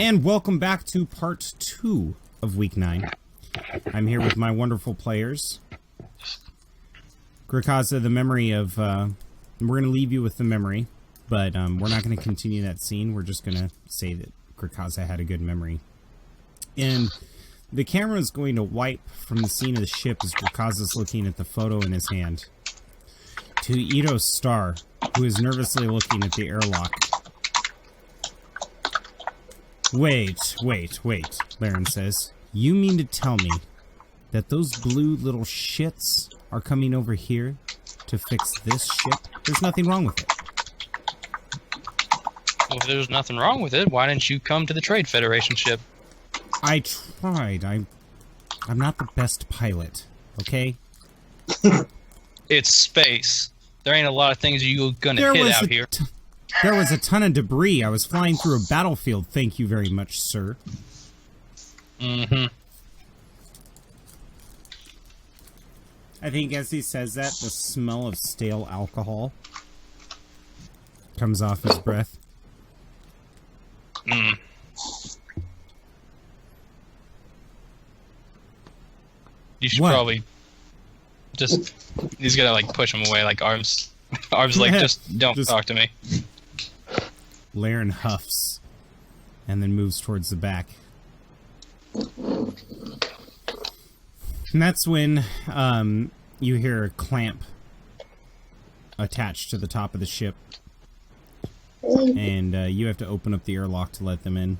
And welcome back to part 2 of week 9. I'm here with my wonderful players. Grikaza, the memory of... we're going to leave you with the memory, but we're not going to continue that scene. We're just going to say that Grikaza had a good memory. And the camera is going to wipe from the scene of the ship as Grikaza's looking at the photo in his hand to Edos Star, who is nervously looking at the airlock. Wait, Laren says. You mean to tell me that those blue little shits are coming over here to fix this ship? There's nothing wrong with it. Well, if there's nothing wrong with it, why didn't you come to the Trade Federation ship? I tried. I'm not the best pilot, okay? It's space. There ain't a lot of things you're gonna hit out here. There was a ton of debris. I was flying through a battlefield. Thank you very much, sir. Mm-hmm. I think as he says that, the smell of stale alcohol comes off his breath. Mm. You should probably just... He's gonna, like, push him away, like, Arb's like, just don't talk to me. Laren huffs and then moves towards the back. And that's when you hear a clamp attached to the top of the ship. And you have to open up the airlock to let them in.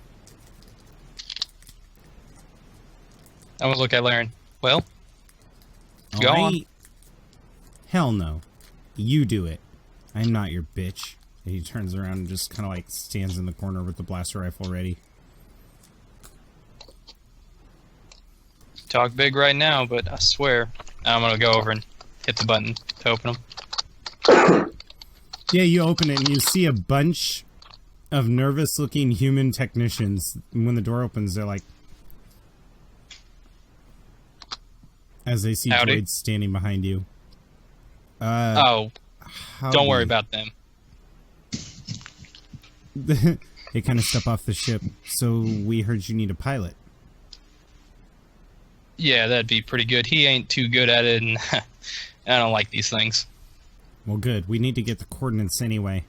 I'm gonna look at Laren. Well? Go on. Hell no. You do it. I'm not your bitch. And he turns around and just kind of like stands in the corner with the blaster rifle ready. Talk big right now, but I swear I'm gonna go over and hit the button to open them. Yeah, you open it and you see a bunch of nervous-looking human technicians. And when the door opens, they're like... As they see droids standing behind you. Don't worry about them. They kind of step off the ship. So we heard you need a pilot. Yeah, that'd be pretty good. He ain't too good at it, and I don't like these things. Well, good. We need to get the coordinates anyway.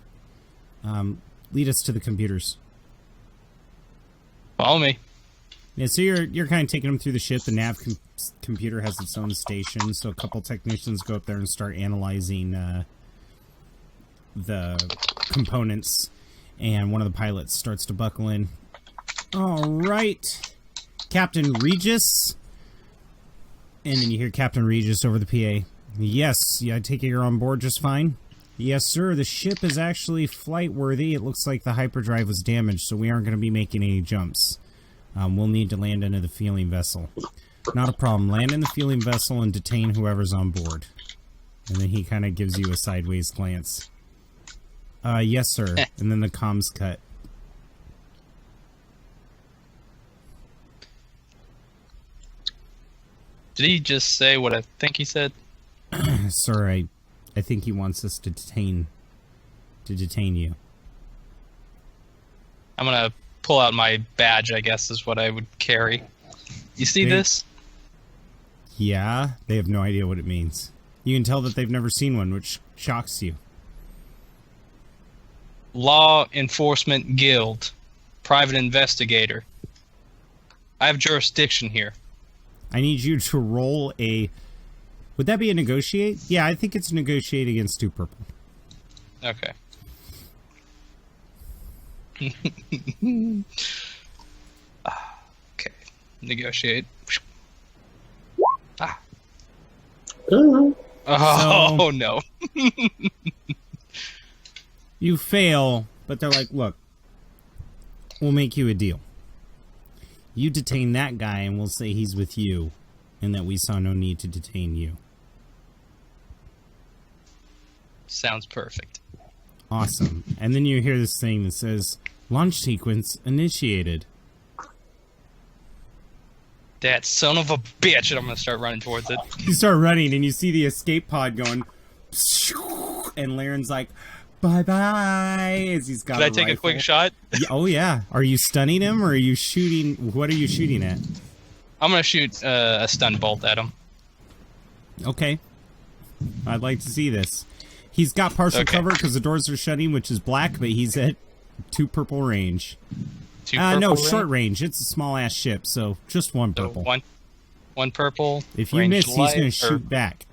Lead us to the computers. Follow me. Yeah, so you're kind of taking them through the ship. The nav computer has its own station, so a couple technicians go up there and start analyzing the components. And one of the pilots starts to buckle in. All right, Captain Regis. And then you hear Captain Regis over the PA. Yes, I take it you're on board just fine? Yes, sir. The ship is actually flight-worthy. It looks like the hyperdrive was damaged, so we aren't going to be making any jumps. We'll need to land into the fueling vessel. Not a problem. Land in the fueling vessel and detain whoever's on board. And then he kind of gives you a sideways glance. Yes, sir. And then the comms cut. Did he just say what I think he said? Sir, I think he wants us to detain you. I'm gonna pull out my badge, I guess is what I would carry. You see this? Yeah, they have no idea what it means. You can tell that they've never seen one, which shocks you. Law Enforcement Guild. Private investigator. I have jurisdiction here. I need you to roll a... Would that be a negotiate? Yeah, I think it's negotiate against 2 purple. Okay. Okay. Negotiate. Ah. Oh, so, no. You fail, but they're like, look, we'll make you a deal. You detain that guy and we'll say he's with you and that we saw no need to detain you. Sounds perfect. Awesome. And then you hear this thing that says, launch sequence initiated. That son of a bitch, and I'm going to start running towards it. You start running and you see the escape pod going, and Laren's like, bye-bye, as he's got Can I take a quick shot? Yeah, oh, yeah. Are you stunning him, or are you shooting? What are you shooting at? I'm going to shoot a stun bolt at him. Okay. I'd like to see this. He's got partial cover because the doors are shutting, which is black, but he's at 2 purple range. No, short range. It's a small-ass ship, so just 1 purple. So one purple. If you miss, he's going to shoot back.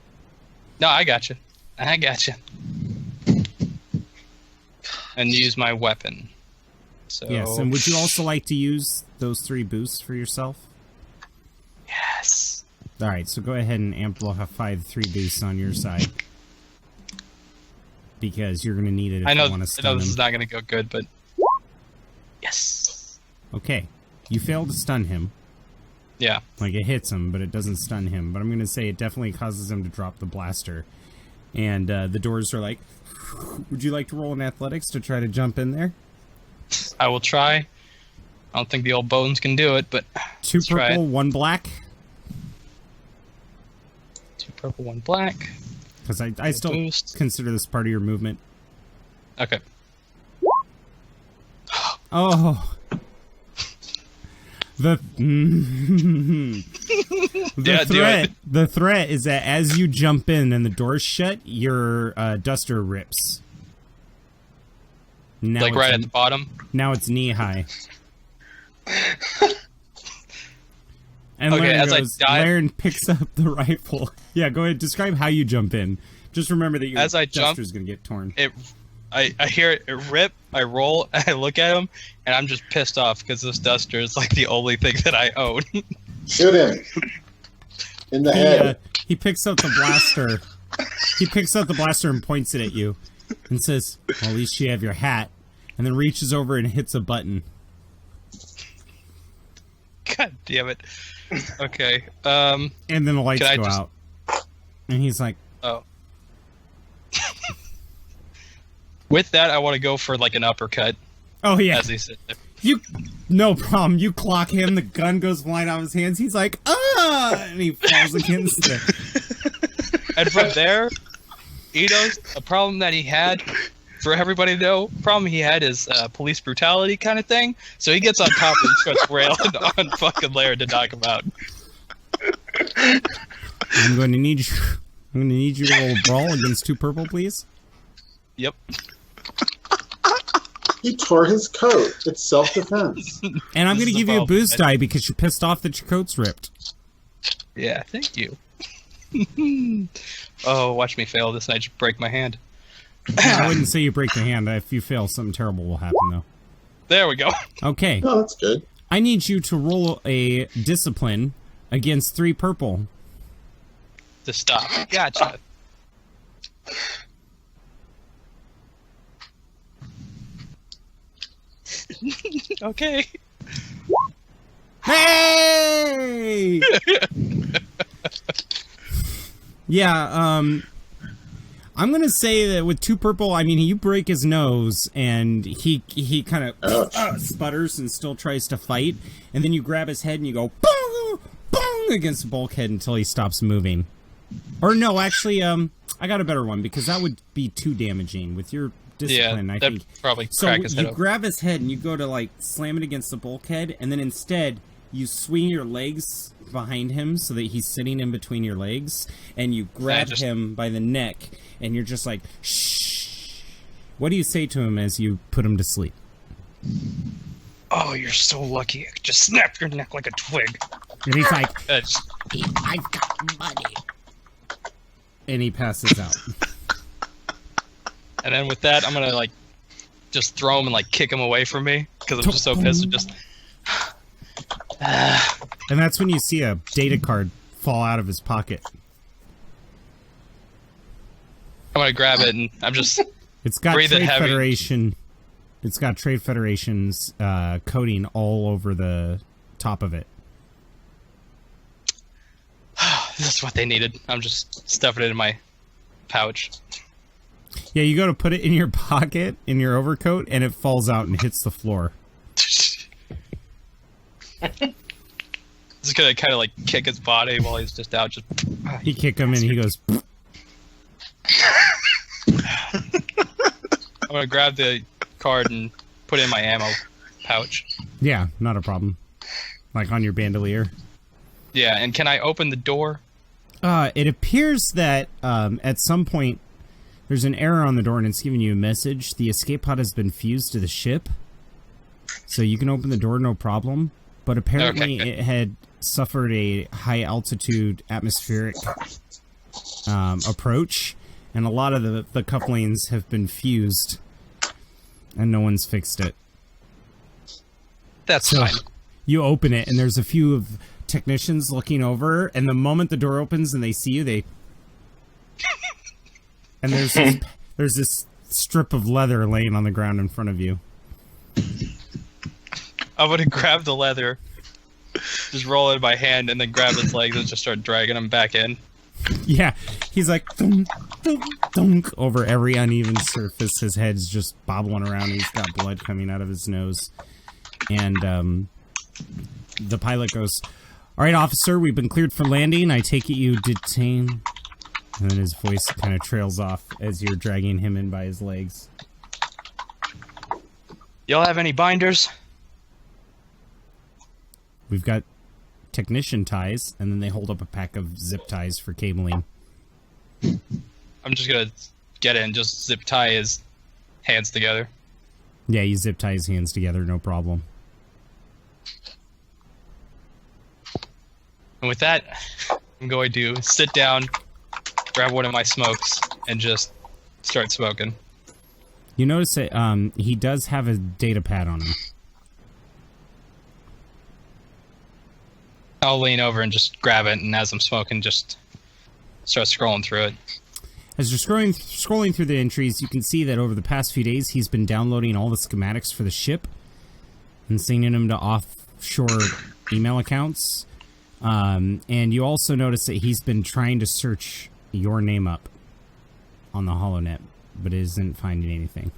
No, I got you. And use my weapon. So... Yes, and would you also like to use those 3 boosts for yourself? Yes. Alright, so go ahead and amplify the 3 boosts on your side. Because you're going to need it if you want to stun him. I know this is not going to go good, but... Yes. Okay. You failed to stun him. Yeah. Like, it hits him, but it doesn't stun him. But I'm going to say it definitely causes him to drop the blaster. And the doors are like... Would you like to roll in athletics to try to jump in there? I will try. I don't think the old bones can do it, but 2 purple, 1 black. 2 purple, 1 black. Because I still consider this part of your movement. Okay. Oh. The threat is that as you jump in and the door's shut, your duster rips. Now like right at the bottom? Now it's knee high. And okay, Laren as Laren picks up the rifle. Yeah, go ahead. Describe how you jump in. Just remember that your duster's going to get torn. I hear it rip, I roll, and I look at him, and I'm just pissed off because this duster is like the only thing that I own. Shoot him in the head. He picks up the blaster. He picks up the blaster and points it at you, and says, "Well, at least you have your hat." And then reaches over and hits a button. God damn it! Okay. And then the lights go out, and he's like, "Oh." With that, I want to go for like an uppercut. Oh yeah. As he said. No problem. You clock him. The gun goes flying out of his hands. He's like, ah, and he falls against it. And from there, Edos, a problem that he had, for everybody to know, problem he had is police brutality kind of thing. So he gets on top and starts railing on fucking Laren to knock him out. I'm going to need you to roll a brawl against 2 purple, please. Yep. He tore his coat. It's self-defense. And I'm going to give you a boost die because you're pissed off that your coat's ripped. Yeah, thank you. Oh, watch me fail this and I just break my hand. I wouldn't say you break the hand. If you fail, something terrible will happen, though. There we go. Okay. Oh, that's good. I need you to roll a discipline against 3 purple. To stop. Gotcha. Okay. Hey! Yeah, I'm gonna say that with 2 purple, I mean, you break his nose, and he kind of sputters and still tries to fight, and then you grab his head and you go boom, boom against the bulkhead until he stops moving. Or no, actually, I got a better one, because that would be too damaging with your discipline, yeah, I think. Probably so crack his head you grab his head and you go to like slam it against the bulkhead, and then instead you swing your legs behind him so that he's sitting in between your legs, and you grab him by the neck, and you're just like, shh. What do you say to him as you put him to sleep? Oh, you're so lucky. I just snapped your neck like a twig. And he's like, I've got money. And he passes out. And then with that, I'm gonna like just throw him and like kick him away from me because I'm just so pissed. Just and that's when you see a data card fall out of his pocket. I'm gonna grab it and I'm just. It's got Trade Federation. It's got Trade Federation's coding all over the top of it. This is what they needed. I'm just stuffing it in my pouch. Yeah, you go to put it in your pocket, in your overcoat, and it falls out and hits the floor. Just gonna kind of like kick his body while he's just out. He kick him and he goes. gonna grab the card and put it in my ammo pouch. Yeah, not a problem. Like on your bandolier. Yeah, and can I open the door? It appears that at some point there's an error on the door and it's giving you a message. The escape pod has been fused to the ship. So you can open the door, no problem. But apparently it had suffered a high altitude atmospheric approach. And a lot of the couplings have been fused. And no one's fixed it. That's So fine. you open it and there's a few of technicians looking over. And the moment the door opens and they see you, they... And there's this strip of leather laying on the ground in front of you. I'm gonna grab the leather, just roll it in my hand, and then grab its legs and just start dragging him back in. Yeah, he's like thunk, thunk, thunk, over every uneven surface. His head's just bobbling around. He's got blood coming out of his nose. And the pilot goes, "All right, officer, we've been cleared for landing. I take it you detain..." And then his voice kind of trails off as you're dragging him in by his legs. Y'all have any binders? We've got technician ties, and then they hold up a pack of zip ties for cabling. I'm just gonna get in, just zip tie his hands together. Yeah, you zip tie his hands together, no problem. And with that, I'm going to sit down, grab one of my smokes, and just start smoking. You notice that he does have a data pad on him. I'll lean over and just grab it, and as I'm smoking, just start scrolling through it. As you're scrolling through the entries, you can see that over the past few days, he's been downloading all the schematics for the ship and sending them to offshore email accounts. And you also notice that he's been trying to search your name up on the HoloNet, but isn't finding anything.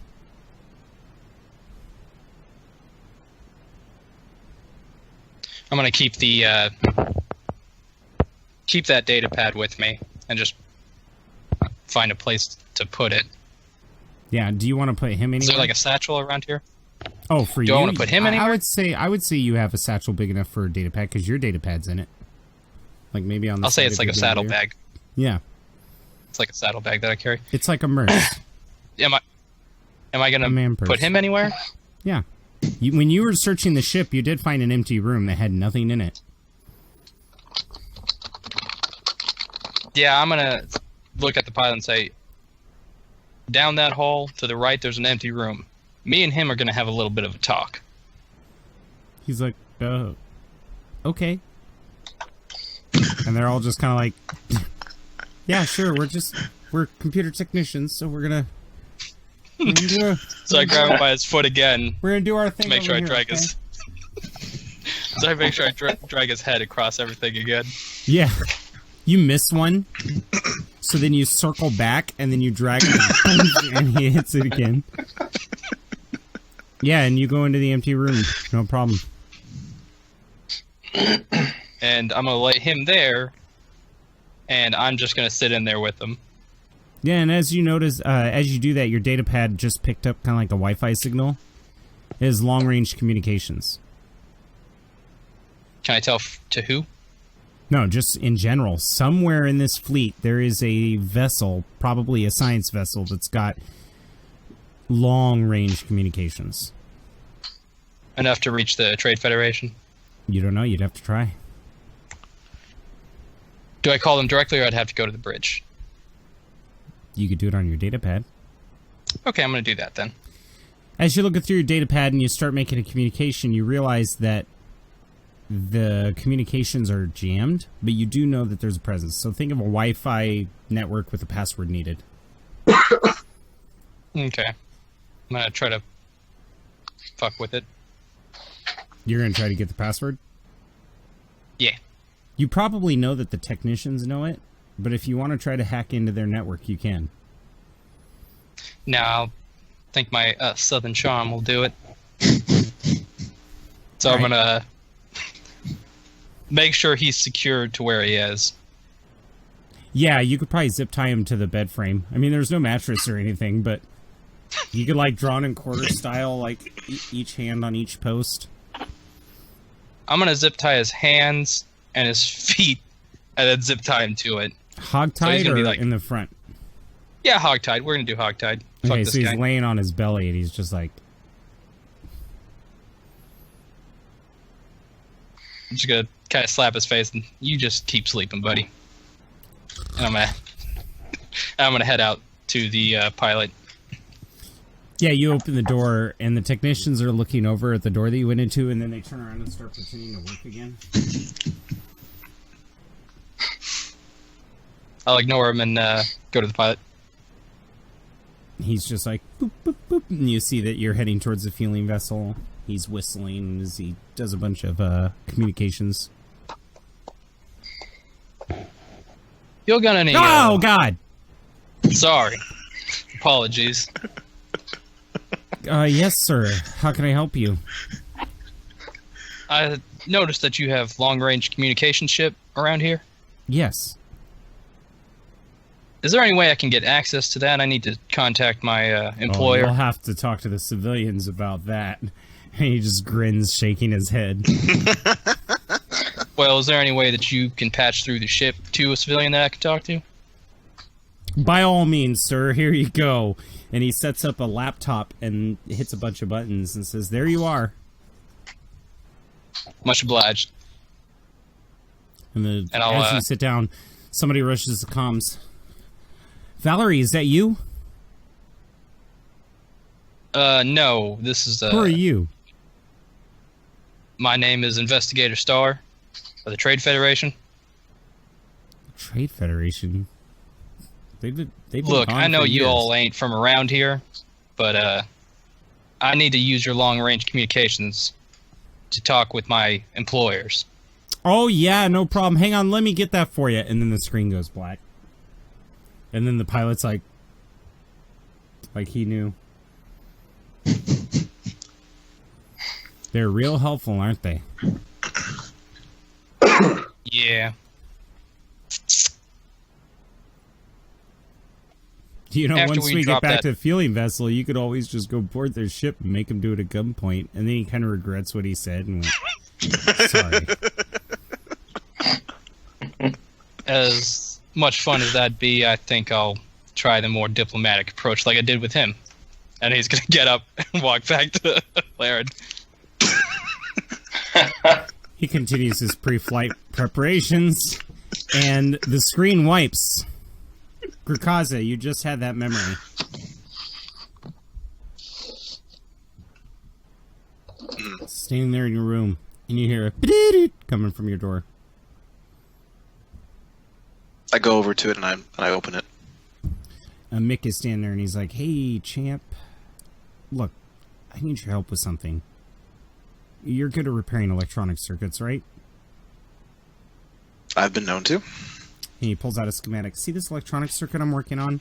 I'm gonna keep the keep that data pad with me and just find a place to put it. Yeah, do you want to put him anywhere? Is there like a satchel around here? Oh, for you? Do I want to put him anywhere? I would say you have a satchel big enough for a data pad because your data pad's in it. Like maybe on the I'll say side it's of like your a saddle bandolier. bag. Yeah, It's like a saddle bag that I carry. it's like a merce. Am I A man gonna purse. put him anywhere? Yeah. When you were searching the ship, you did find an empty room that had nothing in it. Yeah, I'm gonna look at the pilot and say, down that hall to the right, there's an empty room. Me and him are gonna have a little bit of a talk. He's like, okay. And they're all just kind of like, yeah, sure, we're computer technicians, so we're gonna do So I grab him by his foot again we're gonna do our thing. to make sure I over here, drag okay? his. So I make sure I drag his head across everything again. Yeah. You miss one, so then you circle back, and then you drag it, and he hits it again. Yeah, and you go into the empty room. No problem. And I'm gonna lay him there, and I'm just gonna sit in there with him. Yeah, and as you notice, as you do that, your data pad just picked up kind of like a Wi-Fi signal. It is long-range communications. Can I tell to who? No, just in general. Somewhere in this fleet, there is a vessel, probably a science vessel, that's got long-range communications. Enough to reach the Trade Federation? You don't know. You'd have to try. Do I call them directly, or I'd have to go to the bridge? You could do it on your data pad. Okay, I'm gonna do that then. As you look through your data pad and you start making a communication, you realize that the communications are jammed, but you do know that there's a presence. So think of a Wi-Fi network with a password needed. Okay. I'm gonna try to fuck with it. You're going to try to get the password? Yeah. You probably know that the technicians know it, but if you want to try to hack into their network, you can. Now, I think my Southern Charm will do it. So I'm Alright. gonna make sure he's secured to where he is. Yeah, you could probably zip tie him to the bed frame. I mean, there's no mattress or anything, but You could, like, drawn in quarter style, like, each hand on each post. I'm gonna zip tie his hands and his feet, and then zip tie him to it. Hogtied or like, in the front? Yeah, hogtied. We're gonna do hogtied. Fuck Okay, this so he's guy. laying on his belly, and he's just like... I'm just gonna kind of slap his face, and you just keep sleeping, buddy. And I'm gonna head out to the pilot. Yeah, you open the door, and the technicians are looking over at the door that you went into, and then they turn around and start pretending to work again. I'll ignore him and go to the pilot. He's just like, boop, boop, boop, and you see that you're heading towards the fueling vessel. He's whistling as he does a bunch of communications. You're gonna need... Oh, God! Sorry. Apologies. Yes, sir. How can I help you? I noticed that you have long-range communication ship around here. Yes. Is there any way I can get access to that? I need to contact my employer. I'll have to talk to the civilians about that. And he just grins, shaking his head. Well, is there any way that you can patch through the ship to a civilian that I can talk to? By all means, sir, here you go. And he sets up a laptop and hits a bunch of buttons and says, there you are. Much obliged. And I'll, as you sit down, somebody rushes the comms. Valerie, is that you? No, this is, Who are you? My name is Investigator Starr of the Trade Federation. Trade Federation? They've been Look, gone I know for you years. all ain't from around here, but, I need to use your long-range communications to talk with my employers. Oh, yeah, no problem. Hang on, let me get that for you. And then the screen goes black. And then the pilot's like he knew. They're real helpful, aren't they? Yeah. You know, After once we we get drop back that- to the fueling vessel, you could always just go board their ship and make them do it at gunpoint. And then he kind of regrets what he said and went, sorry. As much fun as that'd be, I think I'll try the more diplomatic approach like I did with him. And he's gonna get up and walk back to Laren. He continues his pre-flight preparations, and the screen wipes. Grukaza, you just had that memory. Standing there in your room, and you hear a "Beep-doot" coming from your door. I go over to it and I open it. Mick is standing there, and he's like, "Hey, champ, look, I need your help with something. You're good at repairing electronic circuits, right?" I've been known to. And he pulls out a schematic. See this electronic circuit I'm working on?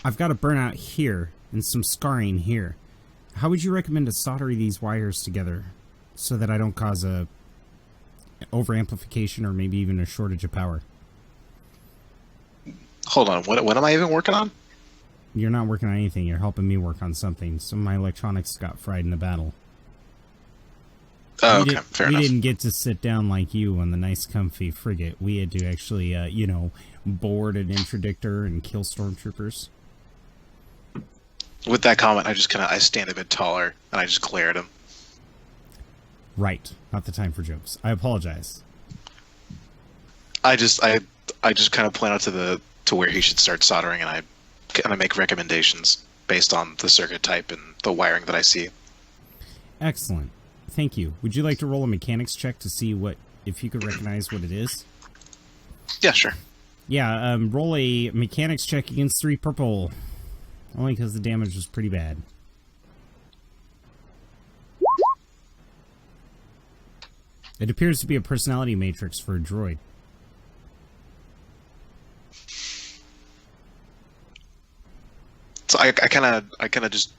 I've got a burnout here and some scarring here. How would you recommend to solder these wires together so that I don't cause a over-amplification or maybe even a shortage of power? Hold on, what am I even working on? You're not working on anything. You're helping me work on something. Some of my electronics got fried in the battle. Oh, okay, fair we enough. didn't get to sit down like you on the nice, comfy frigate. We had to actually, board an interdictor and kill stormtroopers. With that comment, I stand a bit taller and I just glare at him. Right. Not the time for jokes. I apologize. I just kind of point out to where he should start soldering, and I make recommendations based on the circuit type and the wiring that I see. Excellent. Thank you. Would you like to roll a mechanics check to see if you could recognize what it is? Yeah, sure. Yeah, roll a mechanics check against 3 purple. Only because the damage was pretty bad. It appears to be a personality matrix for a droid. So I kind of just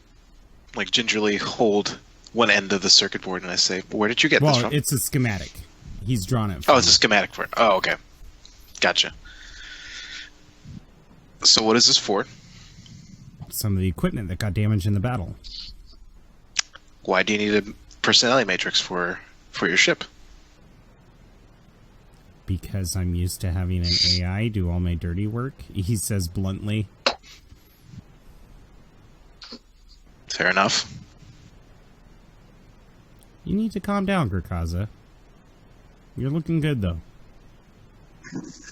like gingerly hold one end of the circuit board and I say, "Where did you get this Well, from?" it's a schematic. He's drawn it. Oh, it's a schematic for it. Oh, okay. Gotcha. So what is this for? some of the equipment that got damaged in the battle. Why do you need a personality matrix for your ship? Because I'm used to having an AI do all my dirty work, he says bluntly. Fair enough. You need to calm down, Grakaza. You're looking good, though.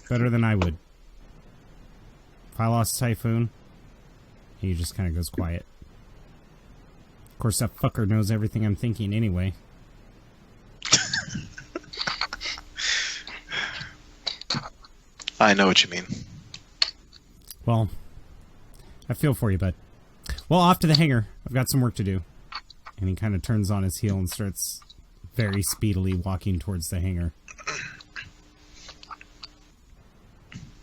Better than I would. If I lost Typhoon, he just kind of goes quiet. Of course, that fucker knows everything I'm thinking anyway. I know what you mean. Well, I feel for you, bud. Well, off to the hangar. I've got some work to do. And he kind of turns on his heel and starts very speedily walking towards the hangar.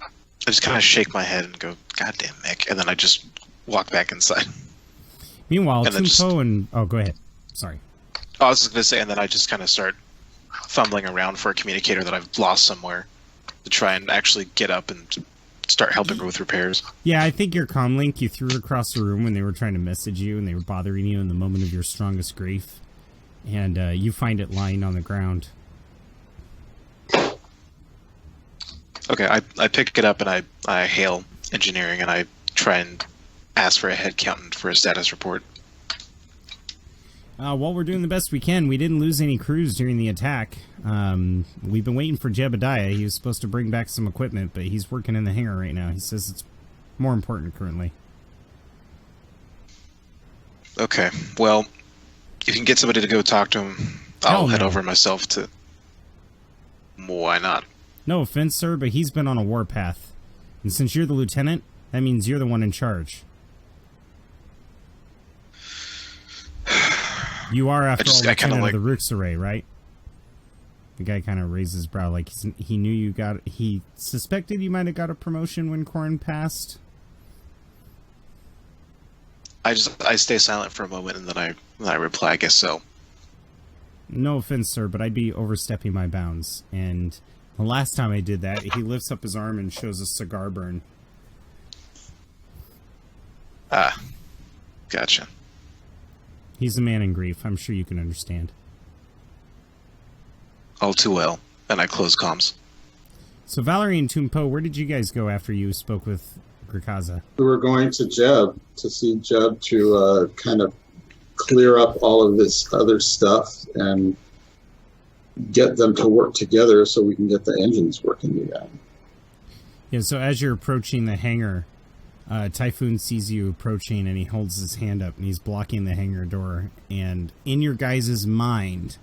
I just kind of shake my head and go, "God damn, Mick," and then I just walk back inside. Meanwhile, And then Tumpo and... Oh, go ahead. Sorry. I was just going to say, and then I just kind of start fumbling around for a communicator that I've lost somewhere to try and actually get up and start helping her with repairs. Yeah, I think your comlink, you threw it across the room when they were trying to message you and they were bothering you in the moment of your strongest grief. And you find it lying on the ground. Okay, I pick it up and I hail engineering and I try and ask for a head count for a status report. While we're doing the best we can, we didn't lose any crews during the attack. We've been waiting for Jebediah. He was supposed to bring back some equipment, but he's working in the hangar right now. He says it's more important currently. Okay, well, if you can get somebody to go talk to him, I'll head over myself to... Why not? No offense, sir, but he's been on a warpath. And since you're the lieutenant, that means you're the one in charge. You are, after all, lieutenant of the Ruxaray, right? The guy kind of raises his brow like he knew you got... He suspected you might have got a promotion when Corrin passed. I stay silent for a moment and then I reply, I guess so. No offense, sir, but I'd be overstepping my bounds. And the last time I did that, he lifts up his arm and shows a cigar burn. Ah, gotcha. He's a man in grief. I'm sure you can understand. All too well. And I close comms. So Valerie and Tumpo, where did you guys go after you spoke with Grakaza? We were going to Jeb to see Jeb to kind of clear up all of this other stuff and get them to work together so we can get the engines working again. Yeah, so as you're approaching the hangar, Typhoon sees you approaching and he holds his hand up and he's blocking the hangar door. And in your guys' mind,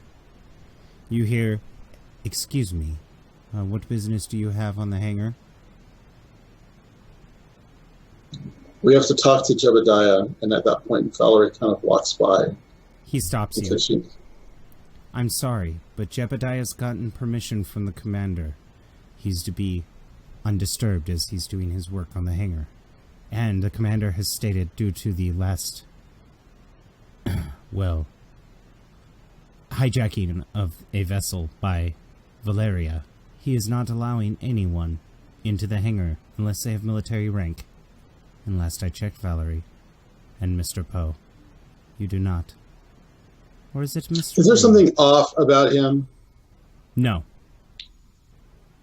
you hear, "Excuse me, what business do you have on the hangar?" We have to talk to Jebediah, and at that point, Valerie kind of walks by. He stops you. "I'm sorry, but Jebediah's gotten permission from the commander. He's to be undisturbed as he's doing his work on the hangar. And the commander has stated due to the last, well, hijacking of a vessel by Valeria, he is not allowing anyone into the hangar unless they have military rank. And last I checked, Valerie, and Mr. Poe, you do not. Or is it Mr. Is there Poe? something off about him? No.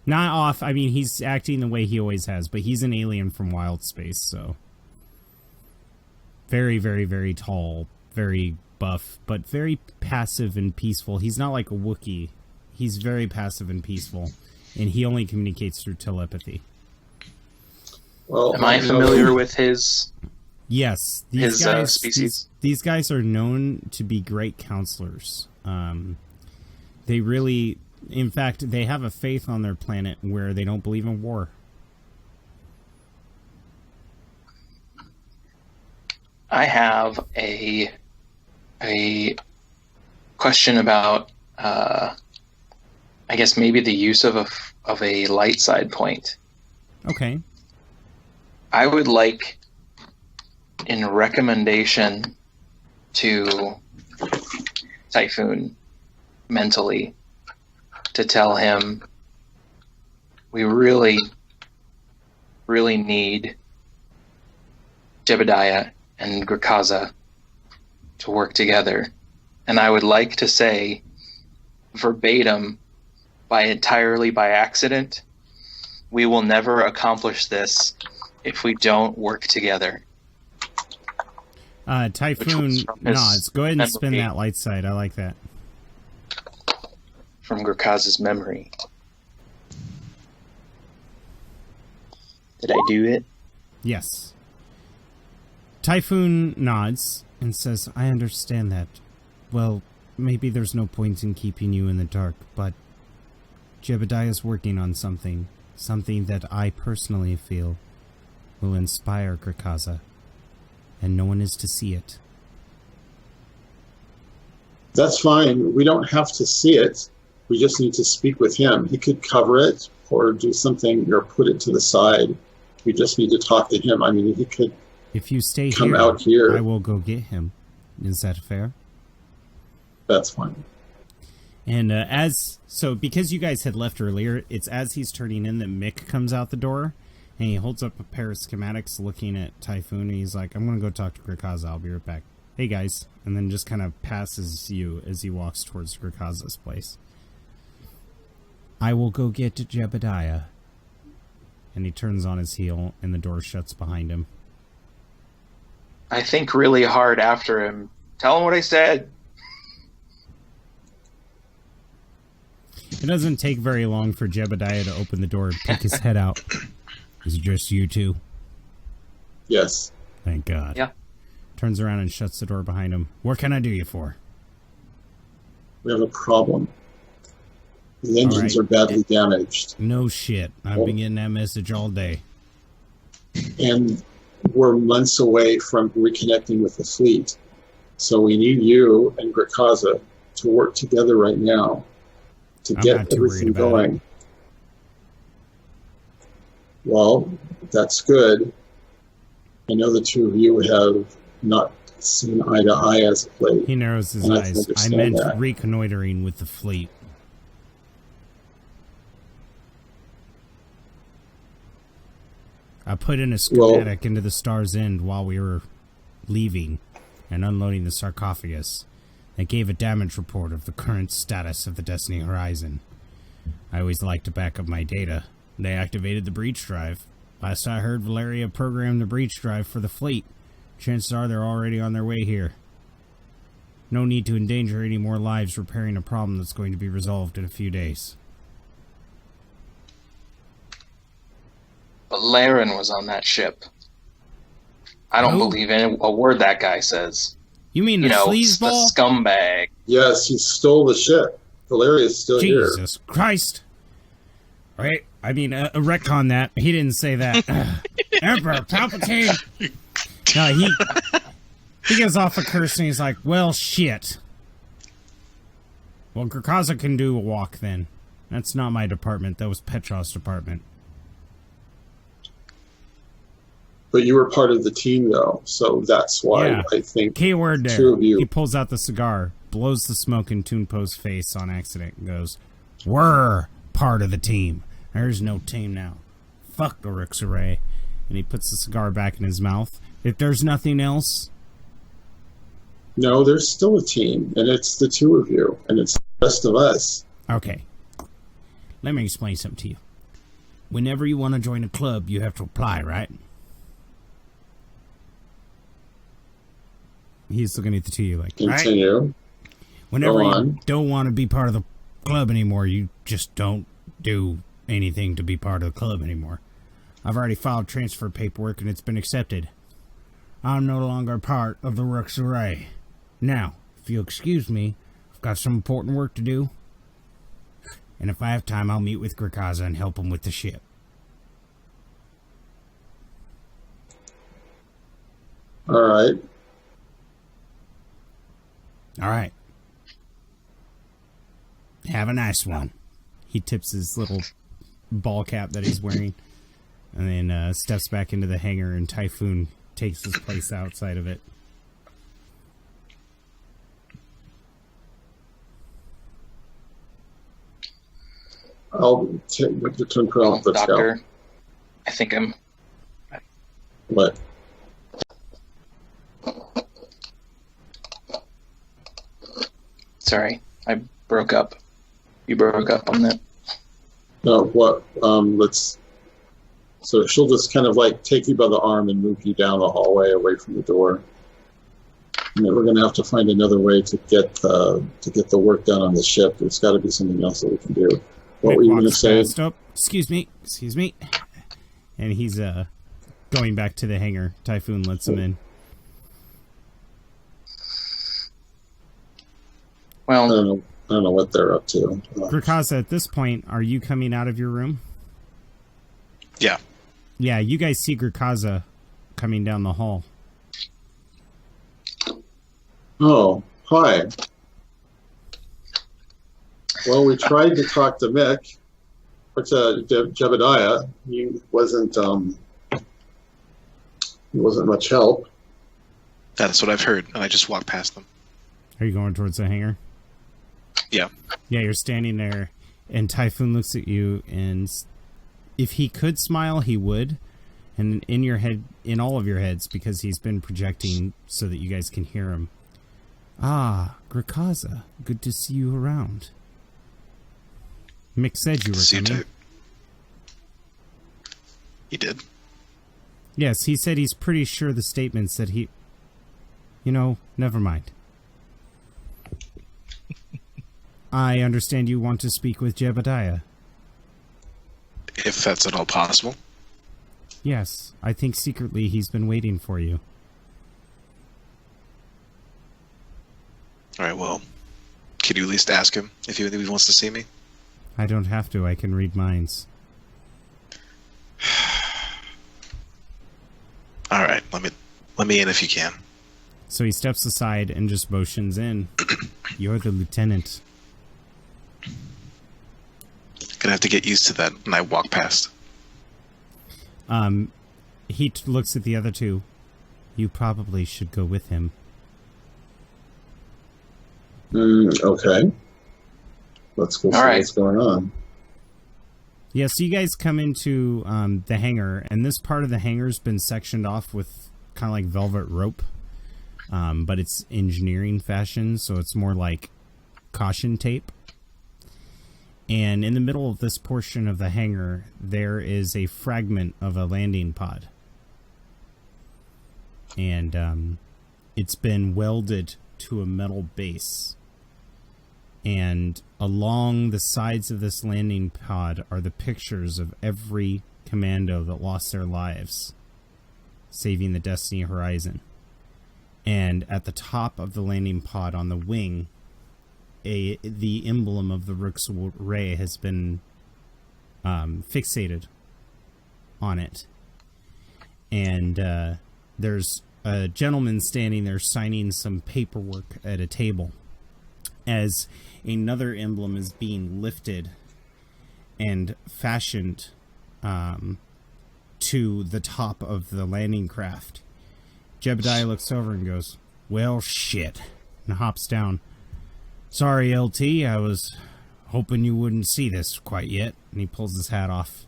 Not off. I mean, he's acting the way he always has, but he's an alien from wild space, so. Very, very, very tall, very buff, but very passive and peaceful. He's not like a Wookiee. He's very passive and peaceful, and he only communicates through telepathy. Well, am I familiar with his? Yes, his species. These guys are known to be great counselors. They really, in fact, they have a faith on their planet where they don't believe in war. I have a question about, I guess maybe the use of a light side point. Okay. I would like, in recommendation to Typhoon mentally, to tell him we really, really need Jebediah and Grakaza to work together. And I would like to say verbatim, entirely by accident, we will never accomplish this if we don't work together. Typhoon nods. Go ahead and spin that light side. I like that. From Grakaza's memory. Did I do it? Yes. Typhoon nods and says, I understand that. Well, maybe there's no point in keeping you in the dark, but Jebediah's working on something that I personally feel will inspire Grakaza, and no one is to see it. That's fine. We don't have to see it. We just need to speak with him. He could cover it or do something or put it to the side. We just need to talk to him. I mean, he could If you stay come out here. I will go get him. Is that fair? That's fine. And because you guys had left earlier, it's as he's turning in that Mick comes out the door, and he holds up a pair of schematics looking at Typhoon, and he's like, I'm going to go talk to Grakaza, I'll be right back. Hey guys. And then just kind of passes you as he walks towards Grakaza's place. I will go get Jebediah. And he turns on his heel, and the door shuts behind him. I think really hard after him. Tell him what I said. It doesn't take very long for Jebediah to open the door and peek his head out. Is it just you two? Yes. Thank God. Yeah. Turns around and shuts the door behind him. What can I do you for? We have a problem. The engines are badly damaged. No shit. I've been getting that message all day. And we're months away from reconnecting with the fleet. So we need you and Grakaza to work together right now to get everything going. Well, that's good. I know the two of you have not seen eye to eye as of late. He narrows his and eyes. I meant reconnoitering with the fleet. I put in a schematic into the Star's End while we were leaving and unloading the sarcophagus. That gave a damage report of the current status of the Destiny Horizon. I always like to back up my data. They activated the breach drive. Last I heard, Valeria programmed the breach drive for the fleet. Chances are they're already on their way here. No need to endanger any more lives repairing a problem that's going to be resolved in a few days. But Laren was on that ship. I don't believe in a word that guy says. You mean the sleazeball? The scumbag. Yes, he stole the ship. Valeria's still here. Jesus Christ. Right? I mean, retcon that. He didn't say that. Emperor Palpatine. No, he goes off a curse and he's like, well, shit. Well, Grakaza can do a walk then. That's not my department. That was Petrov's department. But you were part of the team, though, so that's why I think keyword there. Two of you. He pulls out the cigar, blows the smoke in Toonpo's face on accident, and goes, we're part of the team. There's no team now. Fuck the Rixaray. And he puts the cigar back in his mouth. If there's nothing else... No, there's still a team, and it's the two of you, and it's the rest of us. Okay. Let me explain something to you. Whenever you want to join a club, you have to apply, right? He's looking at the two of you like, Continue. Right? Whenever you don't want to be part of the club anymore, you just don't do anything to be part of the club anymore. I've already filed transfer paperwork and it's been accepted. I'm no longer part of the Rux Array. Now, if you'll excuse me, I've got some important work to do. And if I have time, I'll meet with Grakaza and help him with the ship. All right. All right. Have a nice one. He tips his little ball cap that he's wearing and then steps back into the hangar, and Typhoon takes his place outside of it. I'll take the turn for let's Doctor, go. I think I'm... What? Sorry, I broke up. You broke up on that. No, what? Let's. So she'll just kind of like take you by the arm and move you down the hallway away from the door. And then we're going to have to find another way to get the work done on the ship. There's got to be something else that we can do. What were you going to say? Stop. Excuse me. And he's going back to the hangar. Typhoon lets him in. Well, I don't know what they're up to. Grakaza, at this point, are you coming out of your room? Yeah. Yeah, you guys see Grakaza coming down the hall. Oh, hi. Well, we tried to talk to Mick, or to Jebediah. He wasn't much help. That's what I've heard, and I just walked past them. Are you going towards the hangar? Yeah. Yeah, you're standing there, and Typhoon looks at you, and if he could smile, he would. And in your head, in all of your heads, because he's been projecting so that you guys can hear him. Ah, Grakaza, good to see you around. Mick said you were See you coming. too. He did. Yes, he said he's pretty sure the statements that he... You know, never mind. I understand you want to speak with Jebediah. If that's at all possible. Yes, I think secretly he's been waiting for you. Alright, well, can you at least ask him if he wants to see me? I don't have to, I can read minds. Alright, let me in if you can. So he steps aside and just motions in. You're the lieutenant. Gonna have to get used to that when I walk past. He looks at the other two. You probably should go with him. Okay. Let's go see what's going on. Yeah, so you guys come into the hangar, and this part of the hangar's been sectioned off with kind of like velvet rope, but it's engineering fashion, so it's more like caution tape. And in the middle of this portion of the hangar, there is a fragment of a landing pod. And it's been welded to a metal base. And along the sides of this landing pod are the pictures of every commando that lost their lives saving the Destiny Horizon. And at the top of the landing pod on the wing, the emblem of the Rook's Ray has been fixated on it. And there's a gentleman standing there signing some paperwork at a table as another emblem is being lifted and fashioned to the top of the landing craft. Jebediah looks over and goes, "Well, shit," and hops down. "Sorry, LT, I was hoping you wouldn't see this quite yet." And he pulls his hat off.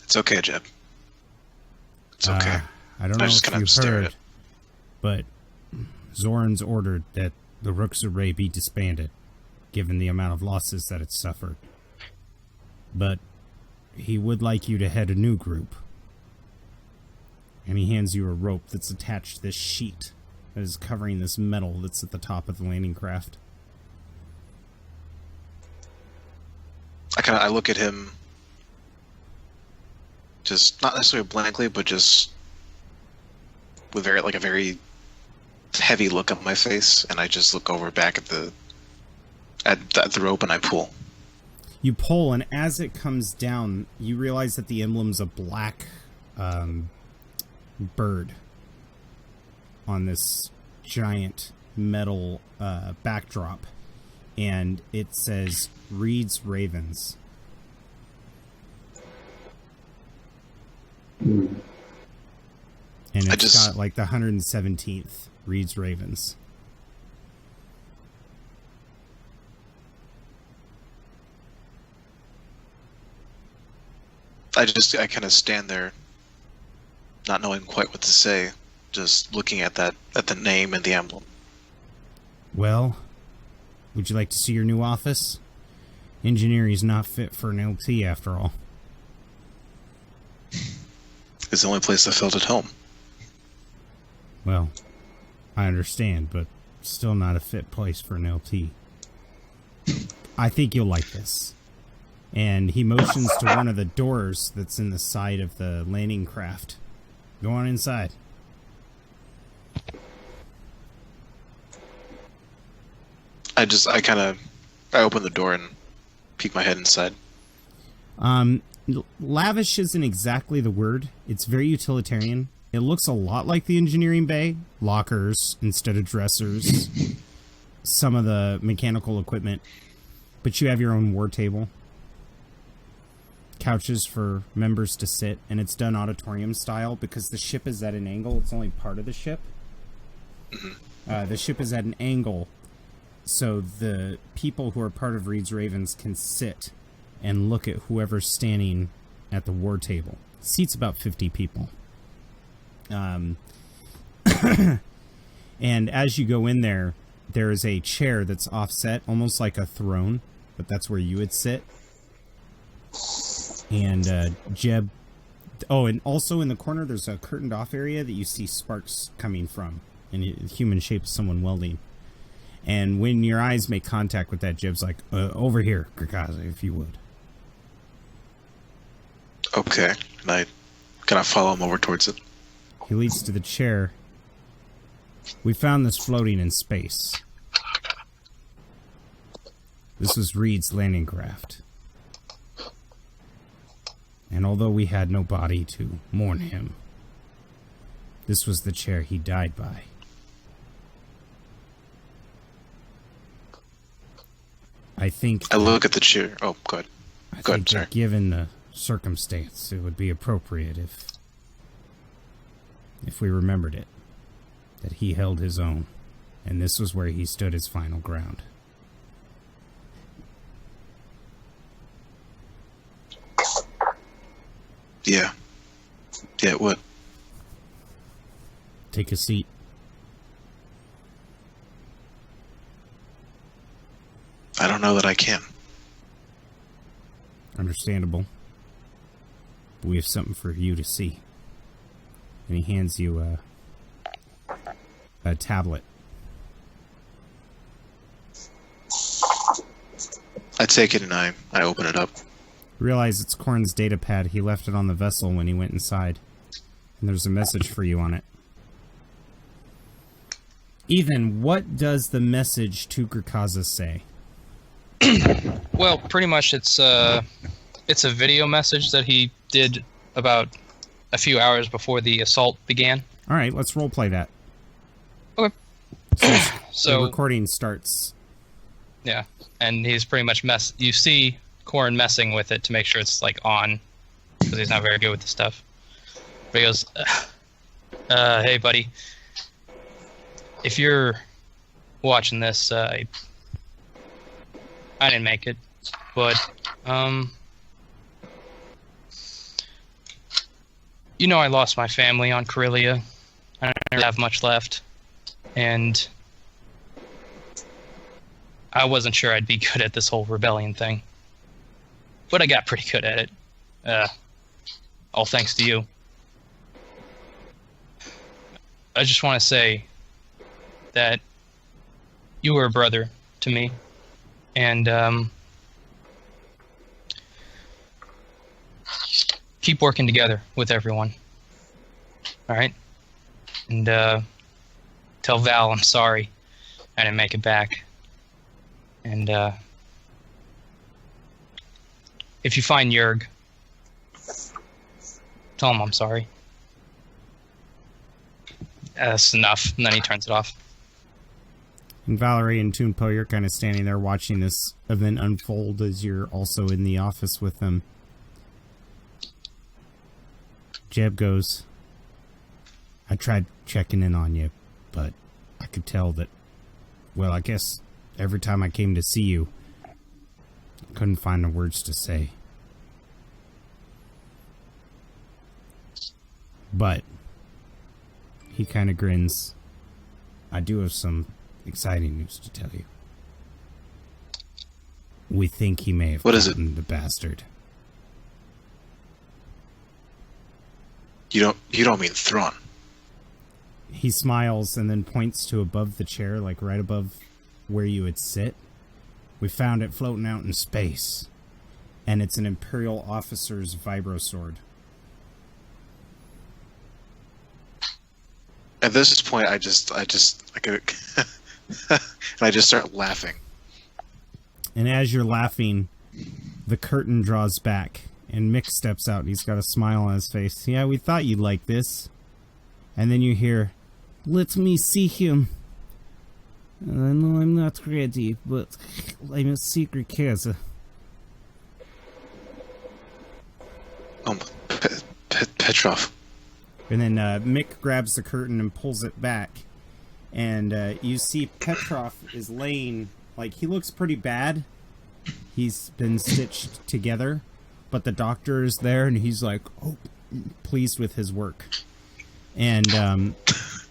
It's okay, Jeb. It's okay. I don't know just if kind of you've stare at heard, it. but Zoran's ordered that the Rook's Array be disbanded, given the amount of losses that it's suffered. But he would like you to head a new group. And he hands you a rope that's attached to this sheet that is covering this metal that's at the top of the landing craft. I look at him, just not necessarily blankly, but just with a very heavy look on my face, and I just look over back at the rope and I pull. You pull, and as it comes down, you realize that the emblem's a black bird on this giant metal backdrop, and it says Reed's Ravens. And it's got like the 117th Reed's Ravens. I kind of stand there, not knowing quite what to say, just looking at the name and the emblem. Well, would you like to see your new office? Engineering is not fit for an LT after all. It's the only place I felt at home. Well, I understand, but still not a fit place for an LT. I think you'll like this. And he motions to one of the doors that's in the side of the landing craft. Go on inside. I open the door and peek my head inside. Lavish isn't exactly the word. It's very utilitarian. It looks a lot like the engineering bay. Lockers instead of dressers. Some of the mechanical equipment. But you have your own war table. Couches for members to sit. And it's done auditorium style because the ship is at an angle. It's only part of the ship. The ship is at an angle. So the people who are part of Reed's Ravens can sit and look at whoever's standing at the war table. Seats about 50 people. And as you go in there, there is a chair that's offset, almost like a throne, but that's where you would sit. And Jeb... Oh, and also in the corner, there's a curtained off area that you see sparks coming from, in a human shape of someone welding. And when your eyes make contact with that, Jeb's like, over here, Grikaza, if you would. Okay. And can I follow him over towards it? He leads to the chair. We found this floating in space. This was Reed's landing craft. And although we had no body to mourn him, this was the chair he died by. I think... I look at the chair. Oh, go ahead. Go ahead, sorry. Given the circumstance, it would be appropriate if we remembered it, that he held his own, and this was where he stood his final ground. Yeah. Yeah, it would. Take a seat. I don't know that I can. Understandable. But we have something for you to see. And he hands you a tablet. I take it and I open it up. You realize it's Korn's data pad. He left it on the vessel when he went inside. And there's a message for you on it. Ethan, what does the message to Grikaza say? Well, pretty much it's a video message that he did about a few hours before the assault began. All right, let's roleplay that. Okay. So the recording starts. Yeah, and he's pretty much you see Korn messing with it to make sure it's like on, because he's not very good with the stuff. But he goes, "Hey, buddy, if you're watching this, I didn't make it, but you know, I lost my family on Corellia. I don't have much left, and I wasn't sure I'd be good at this whole rebellion thing, but I got pretty good at it. All thanks to you. I just want to say that you were a brother to me, and keep working together with everyone. All right? And tell Val I'm sorry I didn't make it back. And if you find Jurg, tell him I'm sorry. That's enough. And then he turns it off. And Valerie and Toonpo, you're kind of standing there watching this event unfold as you're also in the office with them. Jeb goes, I tried checking in on you, but I could tell that, well, I guess every time I came to see you, I couldn't find the words to say. But he kind of grins. I do have some exciting news to tell you. We think he may have What is it? gotten the bastard. You don't mean Thrawn. He smiles and then points to above the chair, like right above where you would sit. We found it floating out in space. And it's an Imperial officer's vibrosword. At this point, I just and I just start laughing. And as you're laughing, the curtain draws back, and Mick steps out, and he's got a smile on his face. Yeah, we thought you'd like this. And then you hear, let me see him. I know I'm not ready, but I'm a secret casa. Petrov. And then Mick grabs the curtain and pulls it back. And you see Petrov is laying, like, he looks pretty bad. He's been stitched together. But the doctor is there, and he's like, oh, pleased with his work. And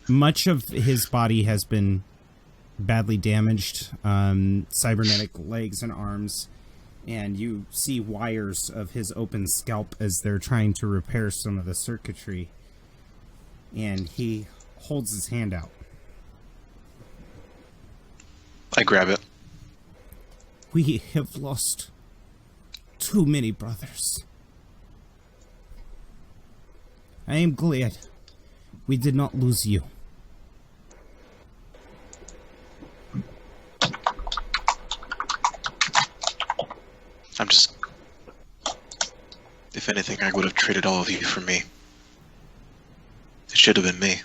much of his body has been badly damaged. Cybernetic legs and arms. And you see wires of his open scalp as they're trying to repair some of the circuitry. And he holds his hand out. I grab it. We have lost too many brothers. I am glad we did not lose you. I'm just... If anything, I would have traded all of you for me. It should have been me.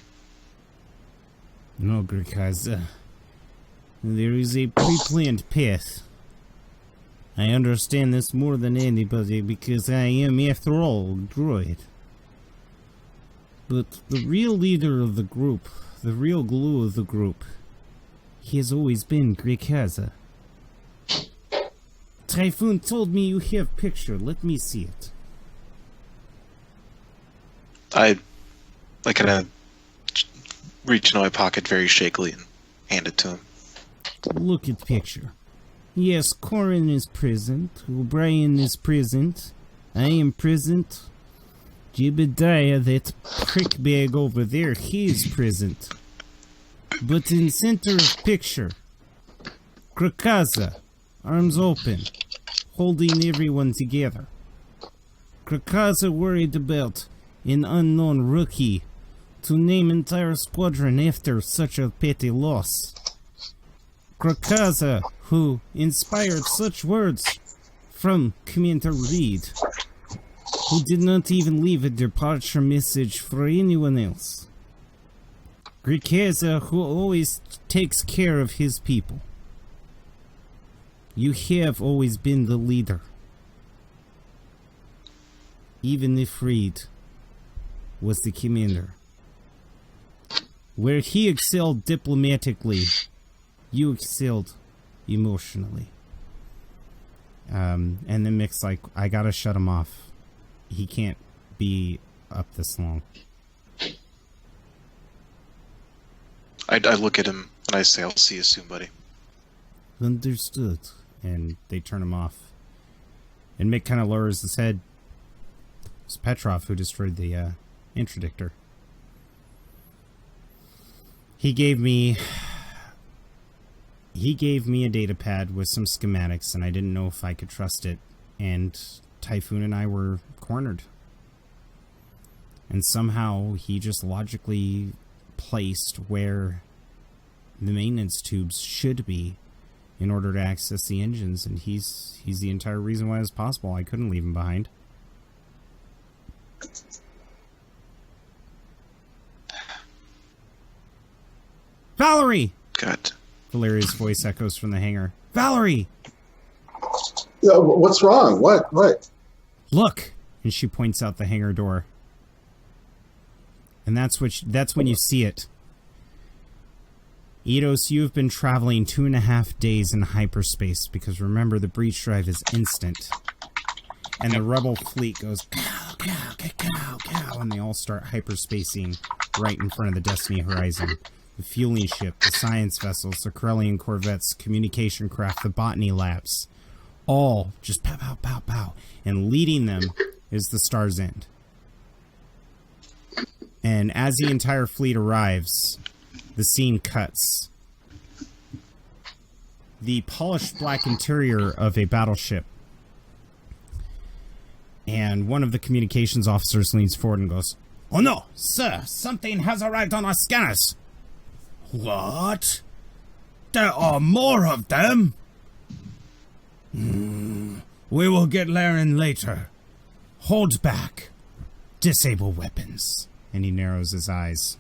No, Grikaza. There is a pre-planned path. I understand this more than anybody because I am, after all, a droid. But the real leader of the group, the real glue of the group, he has always been Grikaza. Typhoon told me you have picture. Let me see it. I kind of reach into my pocket very shakily and hand it to him. Look at picture. Yes, Corin is present. O'Brien is present. I am present. Jebediah, that prickbag over there, he is present. But in center of picture, Krakaza, arms open, holding everyone together. Krakaza worried about an unknown rookie to name entire squadron after such a petty loss. Krakaza, who inspired such words from Commander Reed, who did not even leave a departure message for anyone else. Krakaza, who always takes care of his people. You have always been the leader. Even if Reed was the commander. Where he excelled diplomatically, you excelled emotionally. And then Mick's like, I gotta shut him off. He can't be up this long. I look at him and I say, I'll see you soon, buddy. Understood. And they turn him off. And Mick kind of lowers his head. It's Petrov who destroyed the interdictor. He gave me a data pad with some schematics, and I didn't know if I could trust it. And Typhoon and I were cornered. And somehow he just logically placed where the maintenance tubes should be in order to access the engines, and he's the entire reason why it was possible. I couldn't leave him behind. Valerie! God. Valeria's voice echoes from the hangar. Valerie! Yeah, what's wrong? What? Look! And she points out the hangar door. And that's when you see it. Edos, you've been traveling 2.5 days in hyperspace, because remember, the breach drive is instant. And the rebel fleet goes, cow, cow, cow, cow, cow, and they all start hyperspacing right in front of the Destiny horizon. the fueling ship, the science vessels, the Corellian corvettes, communication craft, the botany labs. All just pow, pow, pow, pow. And leading them is the Star's End. And as the entire fleet arrives, the scene cuts. The polished black interior of a battleship. And one of the communications officers leans forward and goes, "Oh no, sir, something has arrived on our scanners." "What? There are more of them?" "We will get Laren later. Hold back. Disable weapons." And he narrows his eyes.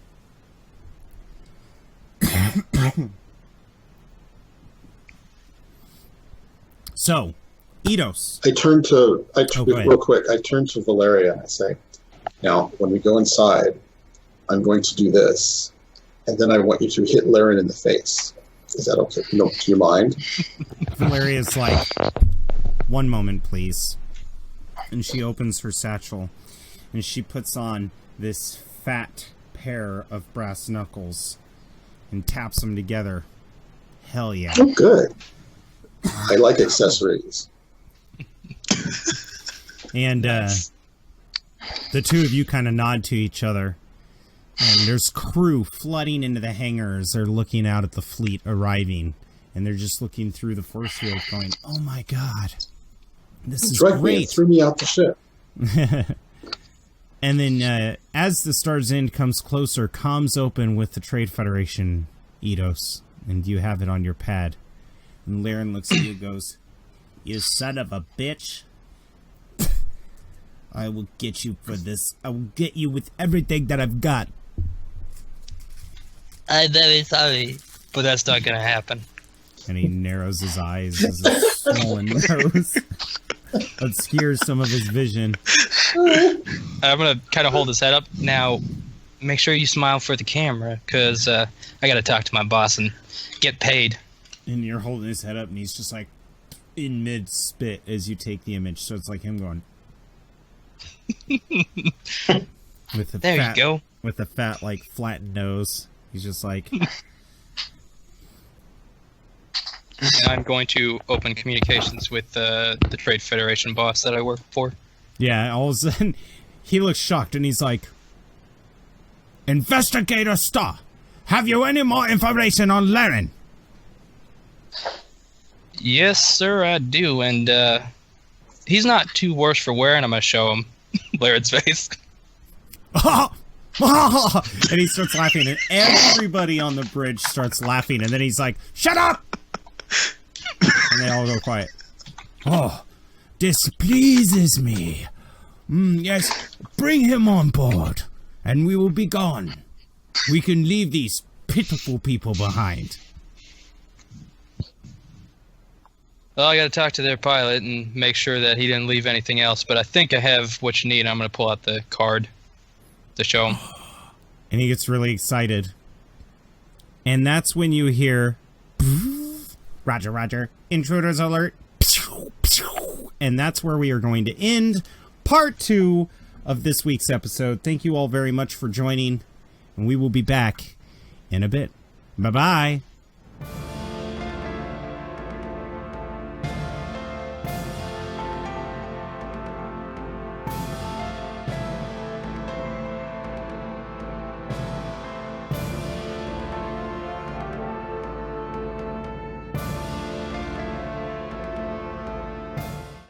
So, Edos. Real ahead. quick, I turn to Valeria and I say, "Now, when we go inside, I'm going to do this, and then I want you to hit Laren in the face. Is that okay? No, do you mind?" Valeria's like, "One moment, please." And she opens her satchel, and she puts on this fat pair of brass knuckles and taps them together. Hell yeah. Oh, good. I like accessories. And the two of you kind of nod to each other. And there's crew flooding into the hangars. They're looking out at the fleet arriving. And they're just looking through the force field going, "Oh my god. This is great." It threw me out the ship. And then as the Star's End comes closer, comms open with the Trade Federation, Edos. And you have it on your pad. And Laren looks at you and goes, "You son of a bitch. I will get you for this. I will get you with everything that I've got." I'm very sorry, but that's not gonna happen. And he narrows his eyes as his swollen nose obscures some of his vision. I'm gonna kind of hold his head up. Now, make sure you smile for the camera, because I gotta talk to my boss and get paid. And you're holding his head up, and he's just like in mid-spit as you take the image. So it's like him going... with the There fat, you go. With the fat, like, flattened nose. He's just like... And I'm going to open communications with the Trade Federation boss that I work for. Yeah, all of a sudden, he looks shocked, and he's like... "Investigator Star, have you any more information on Laren?" Yes, sir, I do, and he's not too worse for wearing. I'm gonna show him Laren's face. And he starts laughing, and everybody on the bridge starts laughing, and then he's like, "Shut up!" And they all go quiet. "Oh, displeases me. Yes, bring him on board, and we will be gone. We can leave these pitiful people behind." Well, I gotta talk to their pilot and make sure that he didn't leave anything else, but I think I have what you need. I'm gonna pull out the card to show him. And he gets really excited. And that's when you hear... Roger, roger. Intruders alert. And that's where we are going to end part 2 of this week's episode. Thank you all very much for joining. And we will be back in a bit. Bye-bye.